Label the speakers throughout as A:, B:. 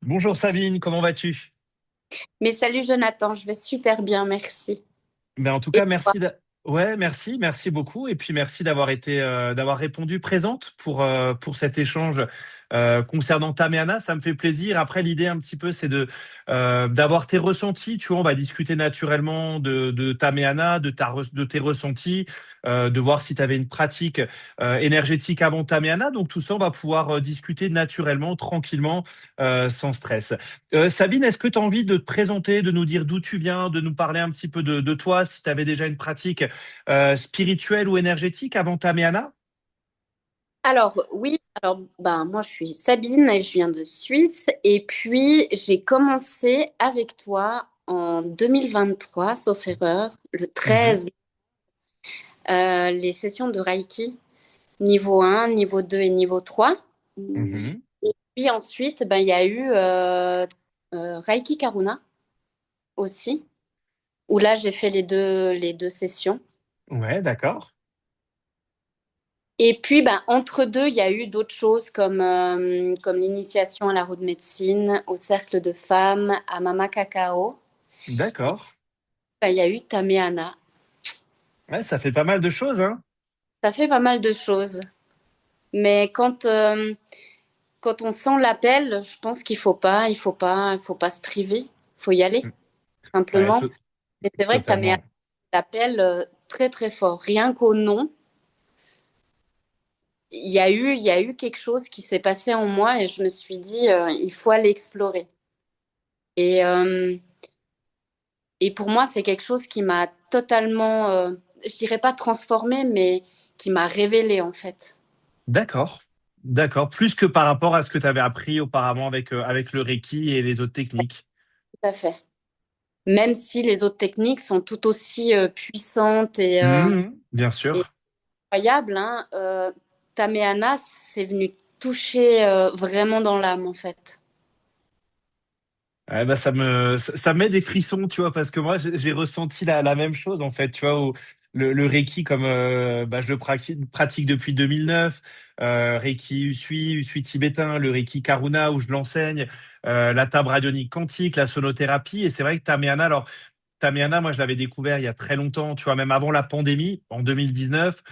A: Bonjour Sabine, comment vas-tu?
B: Mais salut Jonathan, je vais super bien, merci.
A: Ben, en tout
B: Et
A: cas,
B: toi?
A: Ouais, merci beaucoup. Et puis merci d'avoir répondu présente pour cet échange concernant Tameana. Ça me fait plaisir. Après, l'idée un petit peu, c'est d'avoir tes ressentis. Tu vois, on va discuter naturellement de Tameana, de tes ressentis, de voir si tu avais une pratique énergétique avant Tameana. Donc tout ça, on va pouvoir discuter naturellement, tranquillement, sans stress. Sabine, est-ce que tu as envie de te présenter, de nous dire d'où tu viens, de nous parler un petit peu de toi, si tu avais déjà une pratique spirituelle ou énergétique avant ta méana?
B: Alors oui, moi je suis Sabine et je viens de Suisse et puis j'ai commencé avec toi en 2023, sauf erreur, le
A: Mhm,
B: 13, les sessions de Reiki, niveau 1, niveau 2 et niveau 3.
A: mhm.
B: Et puis ensuite, il y a eu Reiki Karuna aussi, où là j'ai fait les deux sessions.
A: Ouais, d'accord.
B: Et puis, entre deux, il y a eu d'autres choses comme l'initiation à la roue de médecine, au cercle de femmes, à Mama Cacao. Et
A: D'accord.
B: il y a eu Tameana.
A: Ouais, ça fait pas mal de choses, hein?
B: Ça fait pas mal de choses. Mais quand on sent l'appel, je pense qu'il faut pas se priver. Il faut y aller,
A: Ouais,
B: simplement. Et c'est vrai que Tameana
A: totalement.
B: l'appelle très, très fort. Rien qu'au nom, il y a eu quelque chose qui s'est passé en moi et je me suis dit, il faut aller explorer. Et, Et pour moi, c'est quelque chose qui m'a totalement, je dirais pas transformée, mais qui m'a révélée en fait.
A: D'accord. D'accord. Plus que par rapport à ce que tu avais appris auparavant avec le Reiki et les autres techniques.
B: Tout à fait. Même si les autres techniques sont tout aussi puissantes
A: Mhm, bien
B: et
A: sûr.
B: incroyables, hein, Tameana, c'est venu toucher vraiment dans l'âme en fait.
A: Ouais, bah, ça me met des frissons, tu vois, parce que moi, j'ai ressenti la même chose, en fait, tu vois, où le Reiki, comme je le pratique depuis 2009, Reiki Usui tibétain, le Reiki Karuna, où je l'enseigne, la table radionique quantique, la sonothérapie, et c'est vrai que Tameana, alors, Tamiana, moi, je l'avais découvert il y a très longtemps, tu vois, même avant la pandémie, en 2019.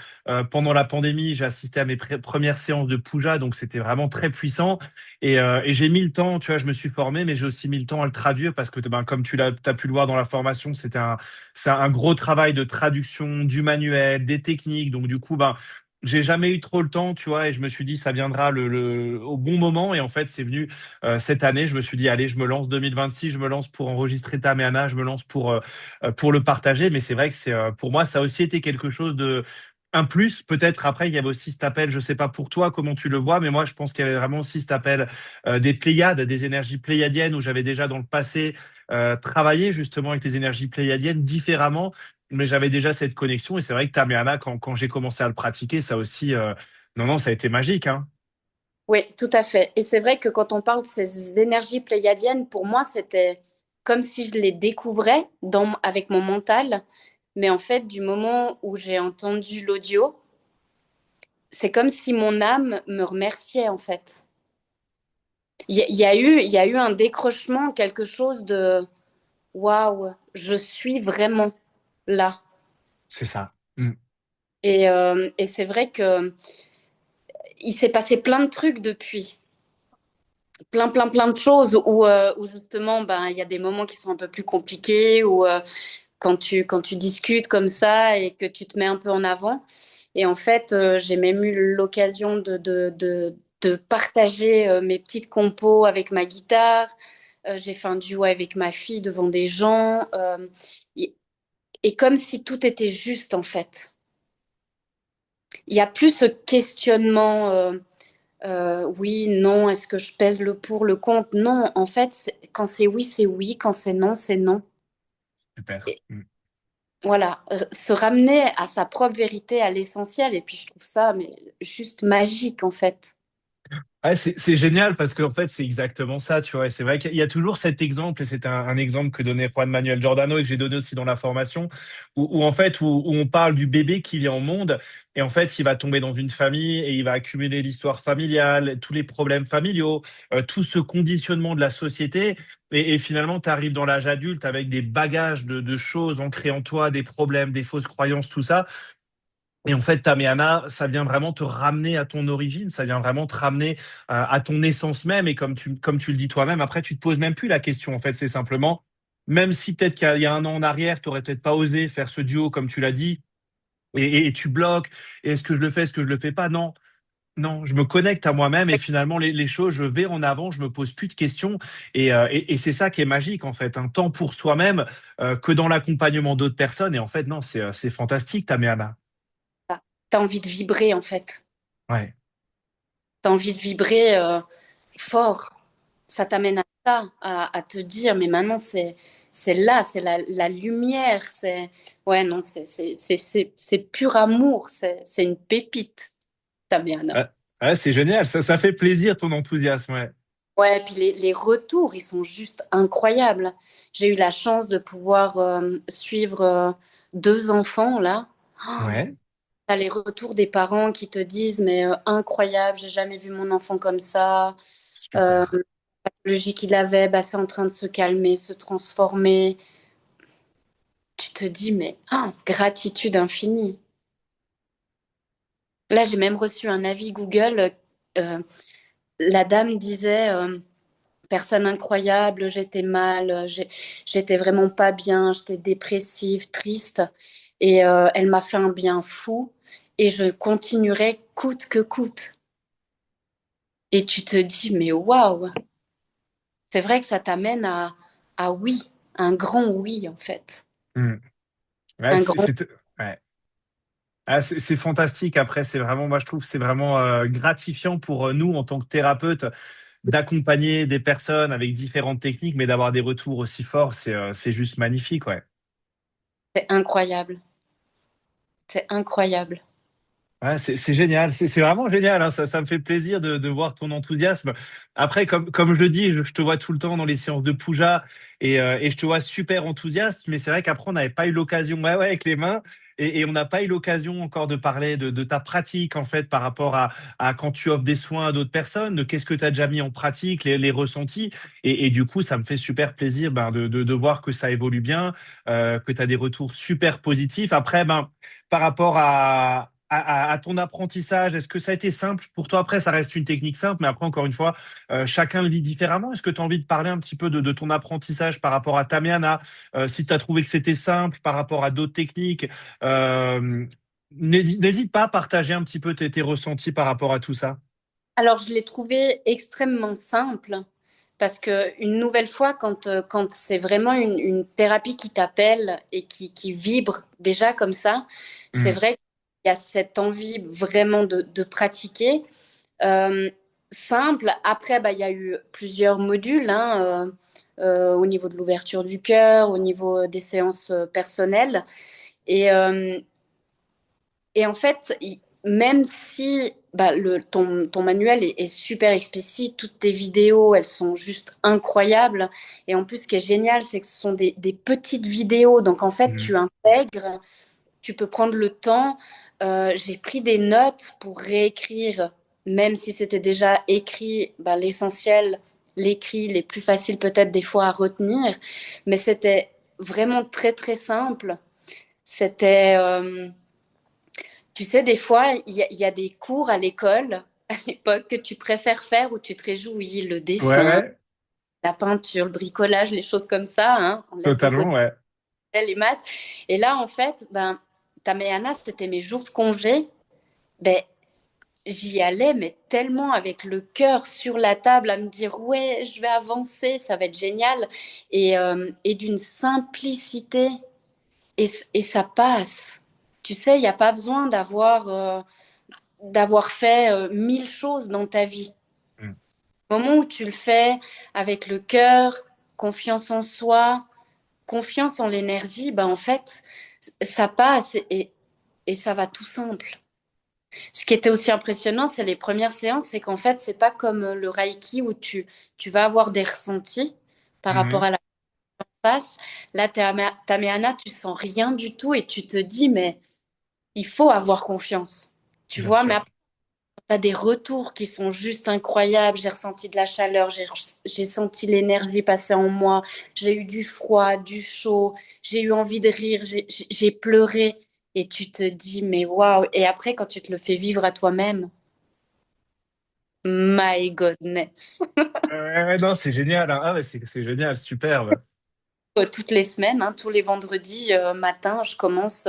A: Pendant la pandémie, j'ai assisté à mes premières séances de puja, donc c'était vraiment très puissant. Et j'ai mis le temps, tu vois, je me suis formé, mais j'ai aussi mis le temps à le traduire parce que, ben, comme t'as pu le voir dans la formation, c'est un gros travail de traduction du manuel, des techniques. Donc, du coup, ben, j'ai jamais eu trop le temps, tu vois, et je me suis dit, ça viendra au bon moment. Et en fait, c'est venu cette année. Je me suis dit, allez, je me lance 2026, je me lance pour enregistrer Tameana, je me lance pour le partager. Mais c'est vrai que pour moi, ça a aussi été quelque chose de un plus. Peut-être après, il y avait aussi cet appel, je sais pas pour toi comment tu le vois, mais moi, je pense qu'il y avait vraiment aussi cet appel des Pléiades, des énergies pléiadiennes où j'avais déjà dans le passé travaillé justement avec les énergies pléiadiennes différemment. Mais j'avais déjà cette connexion et c'est vrai que Tameana, quand j'ai commencé à le pratiquer, ça aussi, non, non, ça a été magique, hein.
B: Oui, tout à fait. Et c'est vrai que quand on parle de ces énergies pléiadiennes, pour moi, c'était comme si je les découvrais avec mon mental. Mais en fait, du moment où j'ai entendu l'audio, c'est comme si mon âme me remerciait en fait. Il y a eu un décrochement, quelque chose de waouh, je suis vraiment là.
A: C'est ça. Mm.
B: Et c'est vrai que il s'est passé plein de trucs depuis, plein, plein, plein de choses où justement, il y a des moments qui sont un peu plus compliqués, où quand tu discutes comme ça et que tu te mets un peu en avant. Et en fait, j'ai même eu l'occasion de partager mes petites compos avec ma guitare. J'ai fait un duo avec ma fille devant des gens. Et, et comme si tout était juste, en fait. Il n'y a plus ce questionnement, oui, non, est-ce que je pèse le pour, le contre? Non, en fait, quand c'est oui, c'est oui. Quand c'est non, c'est non.
A: Super. Mm.
B: Voilà, se ramener à sa propre vérité, à l'essentiel. Et puis je trouve ça mais juste magique en fait.
A: Ouais, c'est génial parce qu'en fait, c'est exactement ça, tu vois. Et c'est vrai qu'il y a toujours cet exemple, et c'est un exemple que donnait Juan Manuel Giordano et que j'ai donné aussi dans la formation, où en fait, où on parle du bébé qui vient au monde, et en fait, il va tomber dans une famille et il va accumuler l'histoire familiale, tous les problèmes familiaux, tout ce conditionnement de la société. Et finalement, tu arrives dans l'âge adulte avec des bagages de choses ancrées en toi, des problèmes, des fausses croyances, tout ça. Et en fait, Tameana, ça vient vraiment te ramener à ton origine, ça vient vraiment te ramener à ton essence même. Et comme tu le dis toi-même, après, tu te poses même plus la question. En fait, c'est simplement, même si peut-être qu'il y a un an en arrière, tu aurais peut-être pas osé faire ce duo, comme tu l'as dit, et tu bloques. Et est-ce que je le fais, est-ce que je le fais pas? Non, non, je me connecte à moi-même et finalement, les choses, je vais en avant, je me pose plus de questions. Et c'est ça qui est magique, en fait. Un temps pour soi-même que dans l'accompagnement d'autres personnes. Et en fait, non, c'est fantastique, Tameana.
B: Tu as envie de vibrer, en fait.
A: Ouais.
B: Tu as envie de vibrer fort. Ça t'amène à ça, à te dire, mais maintenant, c'est là, c'est la lumière. Ouais, non, c'est pur amour. C'est une pépite, Tamiana.
A: Ouais, ouais, c'est génial, ça fait plaisir ton enthousiasme, ouais.
B: Ouais, puis les retours, ils sont juste incroyables. J'ai eu la chance de pouvoir suivre deux enfants, là.
A: Ouais,
B: T'as les retours des parents qui te disent, mais incroyable, j'ai jamais vu mon enfant comme ça.
A: super.
B: Le J qu'il avait, bah, c'est en train de se calmer, se transformer. Tu te dis, mais gratitude infinie. Là, j'ai même reçu un avis Google. euh, la dame disait, personne incroyable, j'étais mal, j'étais vraiment pas bien, j'étais dépressive, triste. Et elle m'a fait un bien fou. Et je continuerai coûte que coûte. Et tu te dis, mais waouh, c'est vrai que ça t'amène à oui, un grand oui, en fait.
A: Hmm. Ouais,
B: Un grand
A: ouais. Ah, c'est fantastique. Après, c'est vraiment, moi, je trouve que c'est vraiment gratifiant pour nous, en tant que thérapeutes, d'accompagner des personnes avec différentes techniques, mais d'avoir des retours aussi forts, c'est juste magnifique, ouais.
B: c'est incroyable. C'est incroyable.
A: Ouais, c'est génial, c'est vraiment génial, hein. Ça me fait plaisir de voir ton enthousiasme. Après, comme je le dis, je te vois tout le temps dans les séances de Puja et je te vois super enthousiaste, mais c'est vrai qu'après, on n'avait pas eu l'occasion, ouais, ouais, avec les mains, et on n'a pas eu l'occasion encore de parler de ta pratique, en fait, par rapport à quand tu offres des soins à d'autres personnes, de qu'est-ce que tu as déjà mis en pratique, les ressentis. Et du coup, ça me fait super plaisir ben, de voir que ça évolue bien, que tu as des retours super positifs. Après, ben, par rapport à ton apprentissage, est-ce que ça a été simple pour toi? Après, ça reste une technique simple, mais après, encore une fois, chacun le vit différemment. Est-ce que tu as envie de parler un petit peu de ton apprentissage par rapport à Tamiana? Si tu as trouvé que c'était simple par rapport à d'autres techniques, euh, n'hésite pas à partager un petit peu tes ressentis par rapport à tout ça.
B: Alors, je l'ai trouvé extrêmement simple parce que une nouvelle fois, quand c'est vraiment une thérapie qui t'appelle et qui vibre déjà comme ça, c'est
A: Hmm.
B: vrai qu'il y a cette envie vraiment de pratiquer. Euh, Simple. Après, bah, il y a eu plusieurs modules hein, au niveau de l'ouverture du cœur, au niveau des séances personnelles. Et, et en fait, même si bah, ton manuel est super explicite, toutes tes vidéos, elles sont juste incroyables. Et en plus, ce qui est génial, c'est que ce sont des petites vidéos. Donc, en fait,
A: Hmm.
B: tu intègres, tu peux prendre le temps. J'ai pris des notes pour réécrire, même si c'était déjà écrit, bah, l'essentiel, l'écrit, les plus faciles peut-être des fois à retenir. Mais c'était vraiment très, très simple. C'était... tu sais, des fois, il y a des cours à l'école, à l'époque, que tu préfères faire où tu te réjouis, le
A: Ouais,
B: dessin,
A: ouais,
B: la peinture, le bricolage, les choses comme ça, hein. On laisse de côté
A: totalement, ouais.
B: les maths. Et là, en fait, ben, Taméana, c'était mes jours de congé. Ben, j'y allais, mais tellement avec le cœur sur la table à me dire, ouais, je vais avancer, ça va être génial. Et d'une simplicité. Et ça passe. Tu sais, il n'y a pas besoin d'avoir fait 1000 choses dans ta vie.
A: Hmm.
B: Au moment où tu le fais avec le cœur, confiance en soi, confiance en l'énergie, ben en fait, ça passe et ça va tout simple. Ce qui était aussi impressionnant, c'est les premières séances, c'est qu'en fait, c'est pas comme le Reiki où tu vas avoir des ressentis par rapport
A: Mhm.
B: à la face. Là, Tameana, tu sens rien du tout et tu te dis, mais il faut avoir confiance. Tu
A: Bien
B: vois, mais
A: sûr.
B: après, tu as des retours qui sont juste incroyables. J'ai ressenti de la chaleur, j'ai senti l'énergie passer en moi, j'ai eu du froid, du chaud, j'ai eu envie de rire, j'ai pleuré. Et tu te dis, mais waouh! Et après, quand tu te le fais vivre à toi-même, my goodness.
A: Ouais, non, c'est génial, hein. Ah ouais, c'est génial, superbe.
B: Toutes les semaines, hein, tous les vendredis matin, je commence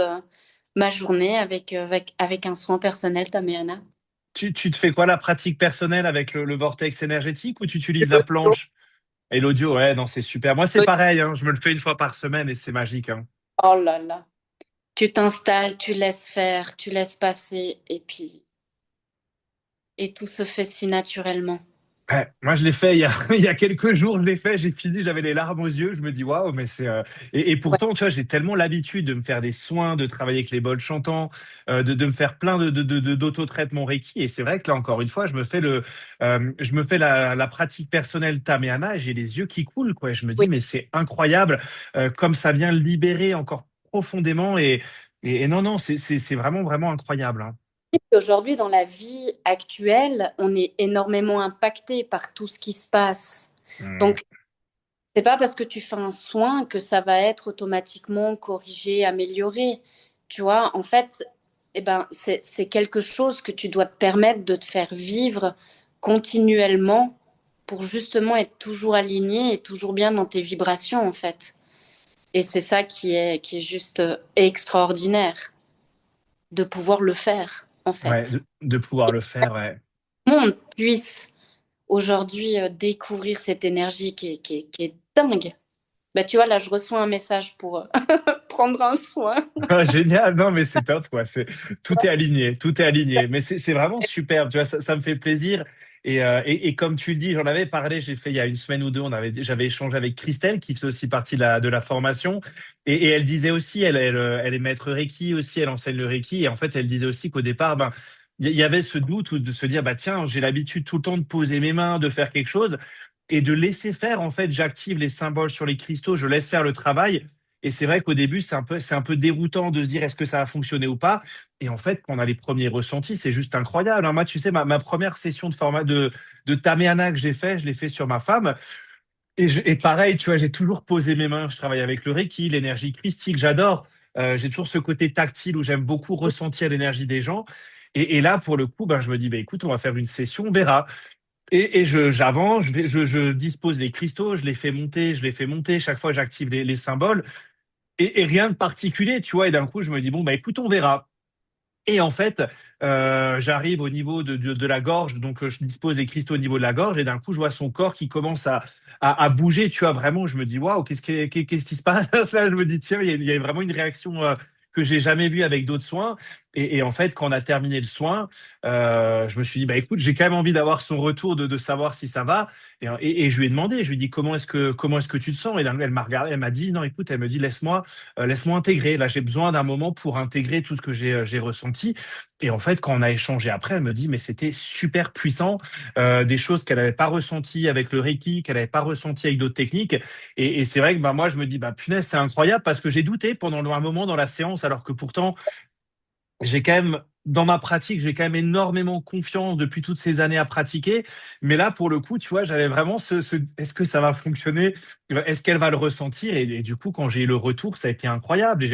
B: ma journée avec un soin personnel Tameana.
A: Tu te fais quoi, la pratique personnelle avec le vortex énergétique ou tu utilises la planche? Et l'audio, ouais, non, c'est super. Moi, c'est pareil, hein, je me le fais une fois par semaine et c'est magique, hein.
B: Oh là là. Tu t'installes, tu laisses faire, tu laisses passer, et tout se fait si naturellement.
A: Ouais, moi, je l'ai fait il y a quelques jours, je l'ai fait, j'ai fini, j'avais les larmes aux yeux, je me dis waouh, mais c'est. Et
B: Ouais.
A: pourtant, tu vois, j'ai tellement l'habitude de me faire des soins, de travailler avec les bols chantants, de me faire plein d'auto-traitements Reiki. Et c'est vrai que là, encore une fois, je me fais la pratique personnelle Tameana et j'ai les yeux qui coulent, quoi. Et je me
B: Oui.
A: dis, mais c'est incroyable, comme ça vient libérer encore profondément. Et non, non, c'est vraiment, vraiment incroyable, hein.
B: Aujourd'hui, dans la vie actuelle, on est énormément impacté par tout ce qui se passe.
A: Mm.
B: Donc, c'est pas parce que tu fais un soin que ça va être automatiquement corrigé, amélioré. Tu vois, en fait, eh ben, c'est quelque chose que tu dois te permettre de te faire vivre continuellement pour justement être toujours aligné et toujours bien dans tes vibrations, en fait. Et c'est ça qui est juste extraordinaire de pouvoir le faire, en
A: Ouais,
B: fait.
A: de pouvoir le faire, ouais.
B: Tout le monde puisse aujourd'hui découvrir cette énergie qui est dingue. Bah, tu vois, là, je reçois un message pour prendre un soin.
A: Ah, génial, non mais c'est top quoi. C'est tout est aligné, tout est aligné. Mais c'est vraiment superbe, tu vois, ça me fait plaisir. Et comme tu le dis, j'en avais parlé, j'ai fait il y a une semaine ou deux, j'avais échangé avec Christelle qui fait aussi partie de la formation et elle disait aussi, elle est maître Reiki aussi, elle enseigne le Reiki et en fait elle disait aussi qu'au départ, ben il y avait ce doute ou de se dire bah tiens j'ai l'habitude tout le temps de poser mes mains, de faire quelque chose et de laisser faire. En fait, j'active les symboles sur les cristaux, je laisse faire le travail. Et c'est vrai qu'au début, c'est un peu déroutant de se dire est-ce que ça va fonctionner ou pas. Et en fait, quand on a les premiers ressentis, c'est juste incroyable, hein. Moi, tu sais, ma première session de Tameana que j'ai fait, je l'ai fait sur ma femme. Et pareil, tu vois, j'ai toujours posé mes mains. Je travaille avec le Reiki, l'énergie christique, j'adore. J'ai toujours ce côté tactile où j'aime beaucoup ressentir l'énergie des gens. Et là, pour le coup, ben, je me dis, bah, écoute, on va faire une session, on verra. J'avance, je dispose les cristaux, je les fais monter. Chaque fois, j'active les symboles et rien de particulier, tu vois. Et d'un coup, je me dis, bon, bah écoute, on verra. Et en fait, j'arrive au niveau de la gorge, donc je dispose les cristaux au niveau de la gorge, et d'un coup, je vois son corps qui commence à bouger, tu vois, vraiment, je me dis, waouh, qu'est-ce qui se passe là? Je me dis, tiens, il y a vraiment une réaction que j'ai jamais vue avec d'autres soins. Et en fait, quand on a terminé le soin, je me suis dit, bah écoute, j'ai quand même envie d'avoir son retour, de savoir si ça va. Et je lui ai demandé, je lui ai dit, comment est-ce que tu te sens? Et elle m'a regardé, elle m'a dit, non, écoute, elle me dit, laisse-moi intégrer. Là, j'ai besoin d'un moment pour intégrer tout ce que j'ai ressenti. Et en fait, quand on a échangé après, elle me dit, mais c'était super puissant, des choses qu'elle n'avait pas ressenties avec le Reiki, qu'elle n'avait pas ressenties avec d'autres techniques. Et c'est vrai que bah, moi, je me dis, bah, punaise, c'est incroyable parce que j'ai douté pendant un moment dans la séance, alors que pourtant, j'ai quand même, dans ma pratique, j'ai quand même énormément confiance depuis toutes ces années à pratiquer. Mais là, pour le coup, tu vois, j'avais vraiment est-ce que ça va fonctionner? Est-ce qu'elle va le ressentir? Et du coup, quand j'ai eu le retour, ça a été incroyable.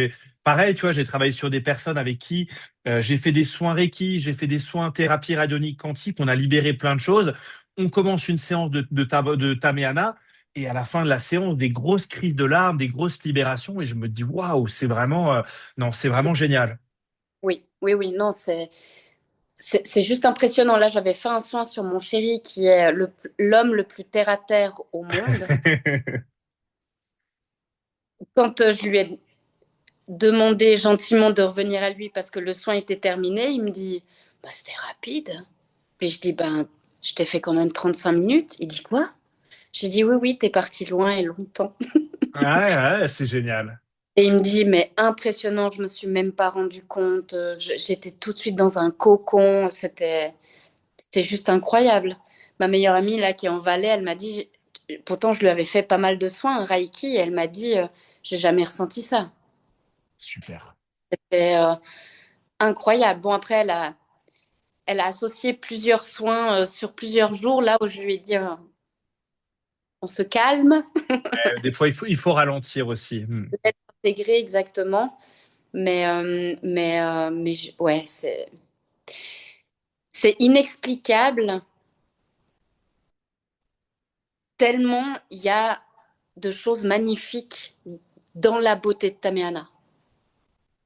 A: Pareil, tu vois, j'ai travaillé sur des personnes avec qui j'ai fait des soins Reiki, j'ai fait des soins thérapie radionique quantique, on a libéré plein de choses. On commence une séance de Tameana. Et à la fin de la séance, des grosses crises de larmes, des grosses libérations. Et je me dis, waouh, non, c'est vraiment génial.
B: Oui, oui, oui, non, c'est juste impressionnant. Là, j'avais fait un soin sur mon chéri qui est l'homme le plus terre à terre au monde. Quand je lui ai demandé gentiment de revenir à lui parce que le soin était terminé, il me dit, bah, c'était rapide. Puis je dis, ben, je t'ai fait quand même 35 minutes. Il dit quoi? J'ai dit, oui, oui, t'es parti loin et longtemps.
A: Ouais, ouais, c'est génial.
B: Et il me dit, mais impressionnant, je me suis même pas rendu compte. J'étais tout de suite dans un cocon. C'était juste incroyable. Ma meilleure amie, là, qui est en Valais, elle m'a dit, pourtant, je lui avais fait pas mal de soins, un Reiki, et elle m'a dit, j'ai jamais ressenti ça.
A: Super.
B: C'était incroyable. Bon, après, elle a associé plusieurs soins sur plusieurs jours, là où je lui ai dit, on se calme,
A: Des fois, il faut ralentir aussi.
B: peut-être intégrer exactement. Ouais, c'est inexplicable tellement il y a de choses magnifiques dans la beauté de Tameana.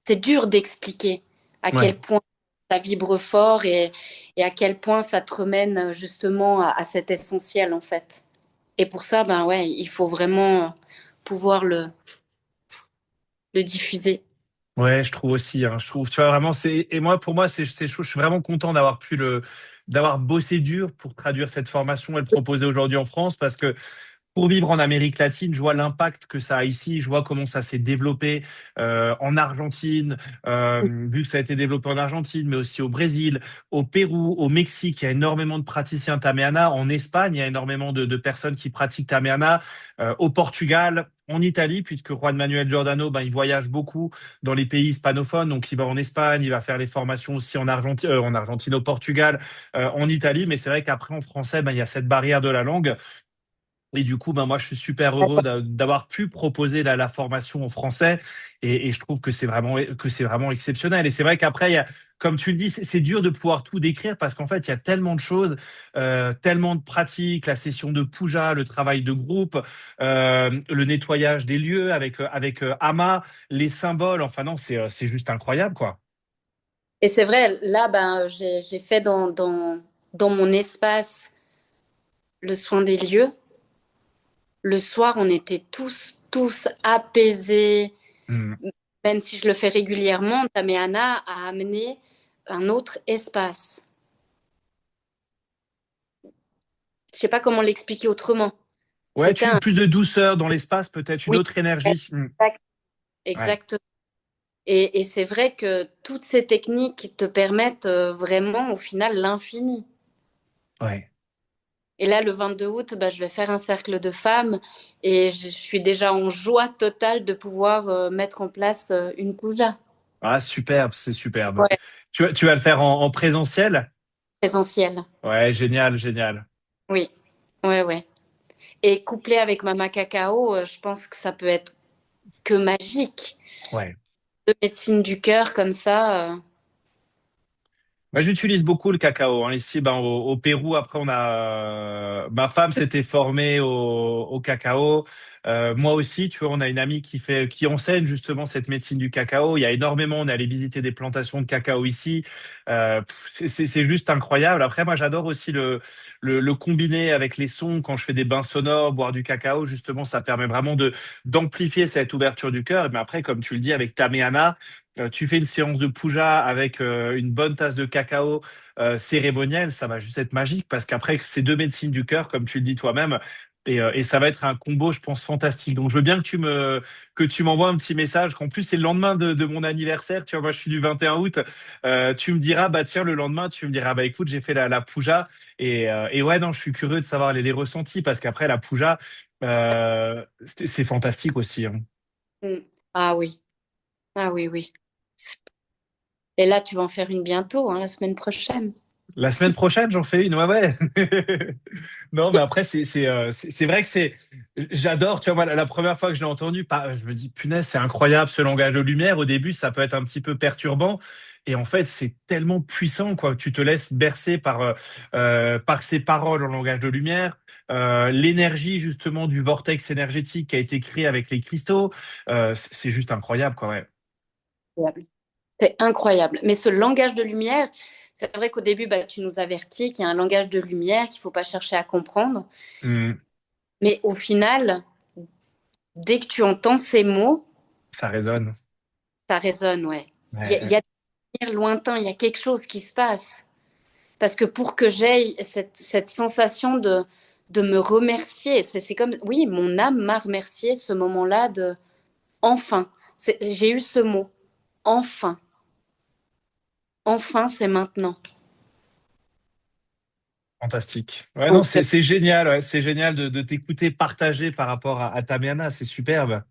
B: C'est dur d'expliquer à quel
A: Ouais.
B: point ça vibre fort et à quel point ça te remène justement à cet essentiel en fait. Et pour ça, ben ouais, il faut vraiment pouvoir le diffuser.
A: Ouais, je trouve aussi, hein. Je trouve, tu vois, vraiment, et moi, pour moi, je suis vraiment content d'avoir d'avoir bossé dur pour traduire cette formation et le proposer aujourd'hui en France parce que pour vivre en Amérique latine, je vois l'impact que ça a ici, je vois comment ça s'est développé en Argentine, vu que ça a été développé en Argentine, mais aussi au Brésil, au Pérou, au Mexique, il y a énormément de praticiens Tameana, en Espagne, il y a énormément de personnes qui pratiquent Tameana, au Portugal, en Italie, puisque Juan Manuel Giordano, ben, il voyage beaucoup dans les pays hispanophones, donc il va en Espagne, il va faire les formations aussi en Argentine, au Portugal, en Italie, mais c'est vrai qu'après en français, ben, il y a cette barrière de la langue. Et du coup, ben moi, je suis super heureux d'avoir pu proposer la formation en français, et je trouve que c'est vraiment exceptionnel. Et c'est vrai qu'après, comme tu le dis, c'est dur de pouvoir tout décrire parce qu'en fait, il y a tellement de choses, tellement de pratiques, la session de puja, le travail de groupe, le nettoyage des lieux avec Ama, les symboles. Enfin non, c'est juste incroyable, quoi.
B: Et c'est vrai, là, ben, j'ai fait dans mon espace le soin des lieux. Le soir, on était tous apaisés.
A: Hmm.
B: Même si je le fais régulièrement, Tameana a amené un autre espace. Je sais pas comment l'expliquer autrement.
A: Ouais,
B: C'était un...
A: plus de douceur dans l'espace, peut-être une
B: Oui,
A: autre énergie. Hmm.
B: exact,
A: Ouais,
B: exactement. Et c'est vrai que toutes ces techniques te permettent vraiment, au final, l'infini.
A: ouais.
B: Et là, le 22 août, bah, je vais faire un cercle de femmes et je suis déjà en joie totale de pouvoir mettre en place une puja.
A: Ah, superbe, c'est superbe.
B: Ouais,
A: Tu vas le faire en présentiel?
B: présentielle.
A: Ouais, génial, génial.
B: Oui, ouais, ouais. Et couplé avec Mama Cacao, je pense que ça peut être que magique.
A: Ouais.
B: De médecine du cœur comme ça.
A: Moi, j'utilise beaucoup le cacao, hein. Ici, ben, au Pérou, après, ma femme s'était formée au cacao. Moi aussi, tu vois, on a une amie qui enseigne justement cette médecine du cacao. Il y a énormément, on est allé visiter des plantations de cacao ici. C'est juste incroyable. Après, moi, j'adore aussi le combiner avec les sons quand je fais des bains sonores, boire du cacao. Justement, ça permet vraiment d'amplifier cette ouverture du cœur. Mais après, comme tu le dis, avec Tameana, tu fais une séance de puja avec une bonne tasse de cacao cérémonielle, ça va juste être magique parce qu'après, c'est deux médecines du cœur, comme tu le dis toi-même. Et ça va être un combo, je pense, fantastique. Donc, je veux bien que tu m'envoies un petit message, qu'en plus, c'est le lendemain de mon anniversaire. Tu vois, moi, je suis du 21 août. Tu me diras, bah, tiens, le lendemain, tu me diras, bah, écoute, j'ai fait la puja. Et ouais, non, je suis curieux de savoir les ressentis parce qu'après, la puja, c'est fantastique aussi, hein.
B: Mm. Ah oui, ah oui, oui. Et là, tu vas en faire une bientôt, hein, la semaine prochaine.
A: La semaine prochaine, j'en fais une, ouais, ouais. Non, mais après, c'est vrai que j'adore, tu vois, moi, la première fois que je l'ai entendu, je me dis, punaise, c'est incroyable ce langage de lumière. Au début, ça peut être un petit peu perturbant. Et en fait, c'est tellement puissant, quoi. Tu te laisses bercer par ces paroles en langage de lumière. L'énergie, justement, du vortex énergétique qui a été créé avec les cristaux. C'est juste incroyable, quoi, ouais.
B: Incroyable. C'est incroyable. Mais ce langage de lumière, c'est vrai qu'au début, bah, tu nous avertis qu'il y a un langage de lumière qu'il ne faut pas chercher à comprendre.
A: Hmm,
B: Mais au final, dès que tu entends ces mots,
A: ça résonne.
B: ça résonne, ouais. Il y
A: Ouais,
B: a des souvenirs lointains, il y a quelque chose qui se passe. Parce que pour que j'aie cette sensation de me remercier, c'est comme, oui, mon âme m'a remercié ce moment-là de enfin. J'ai eu ce mot. Enfin. Enfin, c'est maintenant.
A: Fantastique. Ouais, non,
B: Donc,
A: c'est génial. Ouais, c'est génial de t'écouter partager par rapport à Tamiana. C'est superbe.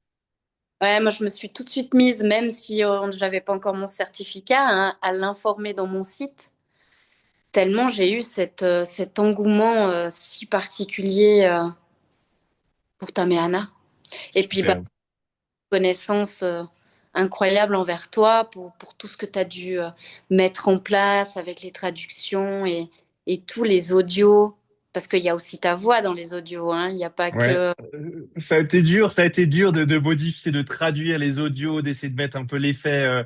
B: ouais, moi, je me suis tout de suite mise, même si je n'avais pas encore mon certificat, hein, à l'informer dans mon site, tellement j'ai eu cet engouement si particulier pour Tameana. Et puis, bah,
A: Superbe.
B: connaissance incroyable envers toi pour tout ce que tu as dû mettre en place avec les traductions et tous les audios, parce qu'il y a aussi ta voix dans les audios, hein, il n'y a pas
A: Ouais.
B: que...
A: Ça a été dur, ça a été dur de modifier, de traduire les audios, d'essayer de mettre un peu l'effet.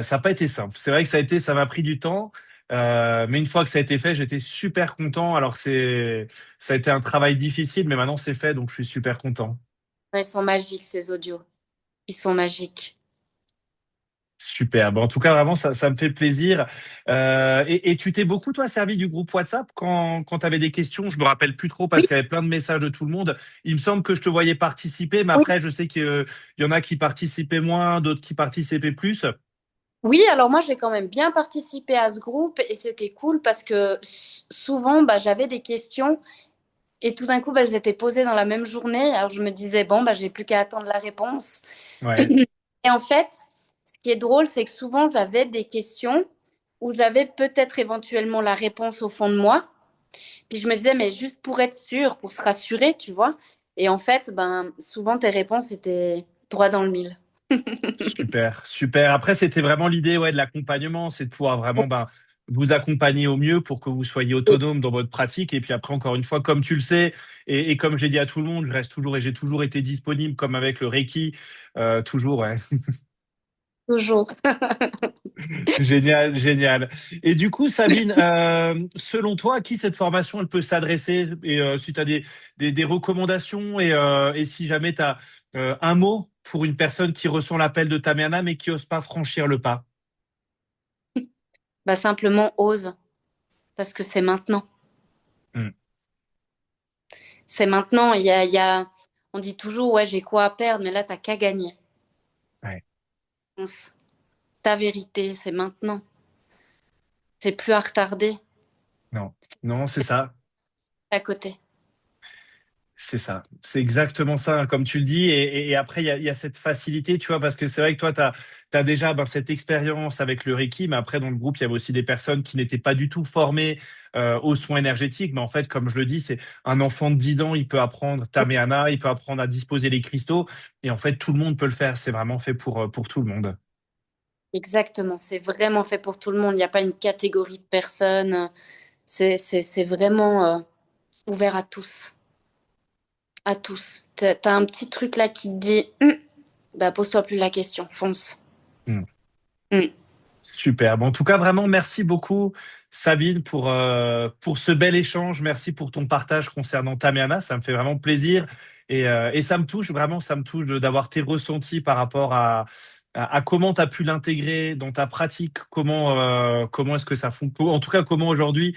A: Ça n'a pas été simple. C'est vrai que ça m'a pris du temps. Mais une fois que ça a été fait, j'étais super content. Alors ça a été un travail difficile, mais maintenant c'est fait, donc je suis super content.
B: Ils sont magiques, ces audios. Ils sont magiques.
A: Super. Bon, en tout cas, vraiment, ça me fait plaisir. Et tu t'es beaucoup, toi, servi du groupe WhatsApp quand tu avais des questions. Je me rappelle plus trop parce
B: Oui,
A: qu'il y avait plein de messages de tout le monde. Il me semble que je te voyais participer, mais
B: oui.
A: après, je sais qu'il y en a qui participaient moins, d'autres qui participaient plus.
B: Oui, alors moi j'ai quand même bien participé à ce groupe et c'était cool parce que souvent bah, j'avais des questions et tout d'un coup bah, elles étaient posées dans la même journée. Alors je me disais, bon, bah, j'ai plus qu'à attendre la réponse.
A: Ouais,
B: Et en fait, ce qui est drôle, c'est que souvent j'avais des questions où j'avais peut-être éventuellement la réponse au fond de moi. Puis je me disais, mais juste pour être sûr, pour se rassurer, tu vois. Et en fait, ben, souvent tes réponses étaient droit dans le mille.
A: super, super. Après, c'était vraiment l'idée, ouais, de l'accompagnement, c'est de pouvoir vraiment, ben, vous accompagner au mieux pour que vous soyez autonome dans votre pratique. Et puis après, encore une fois, comme tu le sais, et comme j'ai dit à tout le monde, je reste toujours et j'ai toujours été disponible, comme avec le Reiki, toujours, ouais.
B: Toujours.
A: Génial, génial. Et du coup, Sabine, selon toi, à qui cette formation elle peut s'adresser? Et si tu as des recommandations et si jamais tu as un mot pour une personne qui ressent l'appel de Tamiana mais qui n'ose pas franchir le pas.
B: Bah, simplement ose, parce que c'est maintenant.
A: Hmm.
B: C'est maintenant. On dit toujours, ouais, j'ai quoi à perdre, mais là, t'as qu'à gagner.
A: Ouais.
B: Pense. Ta vérité, c'est maintenant. C'est plus à retarder.
A: Non, non, c'est ça.
B: À côté.
A: C'est ça, c'est exactement ça, hein, comme tu le dis. Et après, il y a cette facilité, tu vois, parce que c'est vrai que toi, tu as déjà ben, cette expérience avec le Reiki, mais après, dans le groupe, il y avait aussi des personnes qui n'étaient pas du tout formées aux soins énergétiques. Mais en fait, comme je le dis, c'est un enfant de 10 ans, il peut apprendre Tameana, il peut apprendre à disposer les cristaux. Et en fait, tout le monde peut le faire. C'est vraiment fait pour tout le monde.
B: Exactement. C'est vraiment fait pour tout le monde. Il n'y a pas une catégorie de personnes. C'est vraiment ouvert à tous. À tous. T'as un petit truc là qui te dit, bah, pose-toi plus la question. Fonce.
A: Hmm.
B: Hum.
A: Super. Bon, en tout cas, vraiment, merci beaucoup, Sabine, pour ce bel échange. Merci pour ton partage concernant Tamiana. Ça me fait vraiment plaisir. Et ça me touche, vraiment, ça me touche d'avoir tes ressentis par rapport à comment tu as pu l'intégrer dans ta pratique, comment est-ce que ça fonctionne, en tout cas, comment aujourd'hui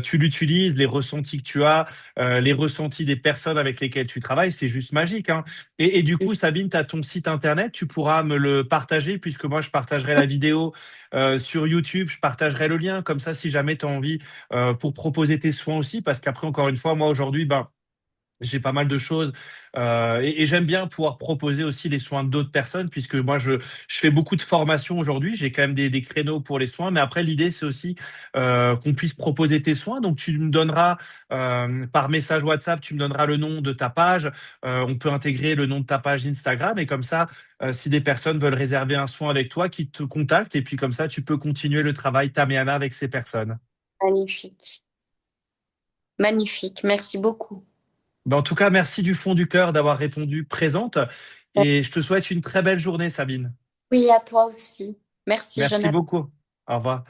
A: tu l'utilises, les ressentis que tu as, les ressentis des personnes avec lesquelles tu travailles. C'est juste magique, hein. Et du coup, Sabine, tu as ton site internet, tu pourras me le partager puisque moi, je partagerai la vidéo sur YouTube, je partagerai le lien. Comme ça, si jamais tu as envie pour proposer tes soins aussi, parce qu'après, encore une fois, moi aujourd'hui, ben, j'ai pas mal de choses et j'aime bien pouvoir proposer aussi les soins d'autres personnes puisque moi je fais beaucoup de formations aujourd'hui. J'ai quand même des créneaux pour les soins, mais après l'idée c'est aussi qu'on puisse proposer tes soins. Donc tu me donneras par message WhatsApp, tu me donneras le nom de ta page. On peut intégrer le nom de ta page Instagram et comme ça, si des personnes veulent réserver un soin avec toi, qui te contactent et puis comme ça tu peux continuer le travail Tamiana avec ces personnes.
B: Magnifique. Magnifique. Merci beaucoup.
A: Ben, en tout cas, merci du fond du cœur d'avoir répondu présente et je te souhaite une très belle journée, Sabine.
B: Oui, à toi aussi. Merci,
A: Merci
B: Jonathan.
A: beaucoup. Au revoir.